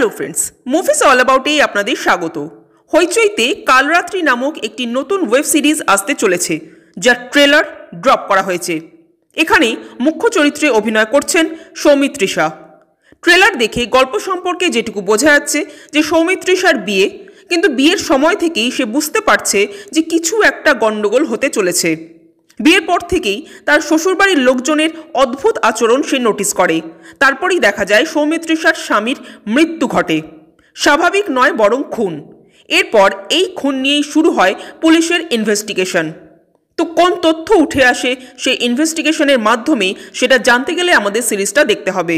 Hello friends, movies all অ্যাবাউটেই আপনাদের স্বাগত। হইচইতে কালরাত্রি নামক একটি নতুন ওয়েব সিরিজ আসতে চলেছে, যার ট্রেলার ড্রপ করা হয়েছে। এখানে মুখ্য চরিত্রে অভিনয় করছেন সৌমিত্রিষা। ট্রেলার দেখে গল্প সম্পর্কে যেটুকু বোঝা যাচ্ছে যে সৌমিত্রিষার বিয়ে, কিন্তু বিয়ের সময় থেকেই সে বুঝতে পারছে যে কিছু একটা গণ্ডগোল হতে চলেছে। বিয়ের পর থেকেই তার শ্বশুরবাড়ির লোকজনের অদ্ভুত আচরণ সে নোটিস করে। তারপরেই দেখা যায় সৌমিত্রিষার স্বামীর মৃত্যু ঘটে। স্বাভাবিক নয়, বরং খুন। এরপর এই খুন নিয়েই শুরু হয় পুলিশের ইনভেস্টিগেশন। তো কোন তথ্য উঠে আসে সেই ইনভেস্টিগেশনের মাধ্যমে, সেটা জানতে গেলে আমাদের সিরিজটা দেখতে হবে।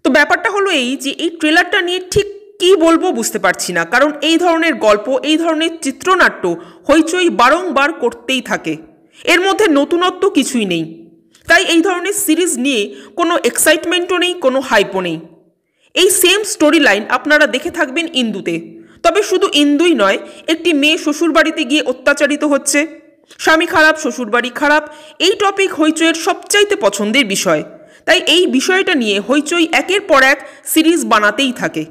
তো ব্যাপারটা হলো এই যে এই ট্রেলারটা নিয়ে ঠিক কী বলবো বুঝতে পারছি না, কারণ এই ধরনের গল্প, এই ধরনের চিত্রনাট্য হইচই বারংবার করতেই থাকে। এর মধ্যে নতুনত্ব কিছুই নেই। তাই এই ধরনের সিরিজ নিয়ে কোনো এক্সাইটমেন্টও নেই, কোনো হাইপও নেই। এই সেম স্টোরি লাইন আপনারা দেখে থাকবেন ইন্দুতে। তবে শুধু ইন্দুই নয়, একটি মেয়ে শ্বশুরবাড়িতে গিয়ে অত্যাচারিত হচ্ছে, স্বামী খারাপ, শ্বশুরবাড়ি খারাপ। এই টপিক হইচইয়ের সবচাইতে পছন্দের বিষয়। তাই এই বিষয়টা নিয়ে হইচই একের পর এক সিরিজ বানাতেই থাকে।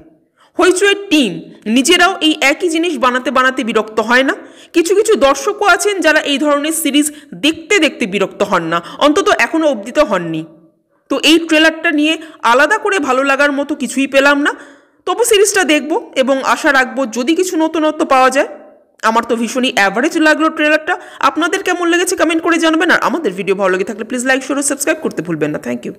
হইচইয়ের টিম নিজেরাও এই একই জিনিস বানাতে বানাতে বিরক্ত হয় না। কিছু কিছু দর্শকও আছেন যারা এই ধরনের সিরিজ দেখতে দেখতে বিরক্ত হন না, অন্তত এখনও অবধি তো হননি। তো এই ট্রেলারটা নিয়ে আলাদা করে ভালো লাগার মতো কিছুই পেলাম না। তবু সিরিজটা দেখব এবং আশা রাখবো যদি কিছু নতুনত্ব পাওয়া যায়। আমার তো ভীষণই অ্যাভারেজ লাগলো ট্রেলারটা। আপনাদের কেমন লেগেছে কমেন্ট করে জানাবেন। আর আমাদের ভিডিও ভালো লেগে থাকলে প্লিজ লাইক, শেয়ার ও সাবস্ক্রাইব করতে ভুলবেন না। Thank you.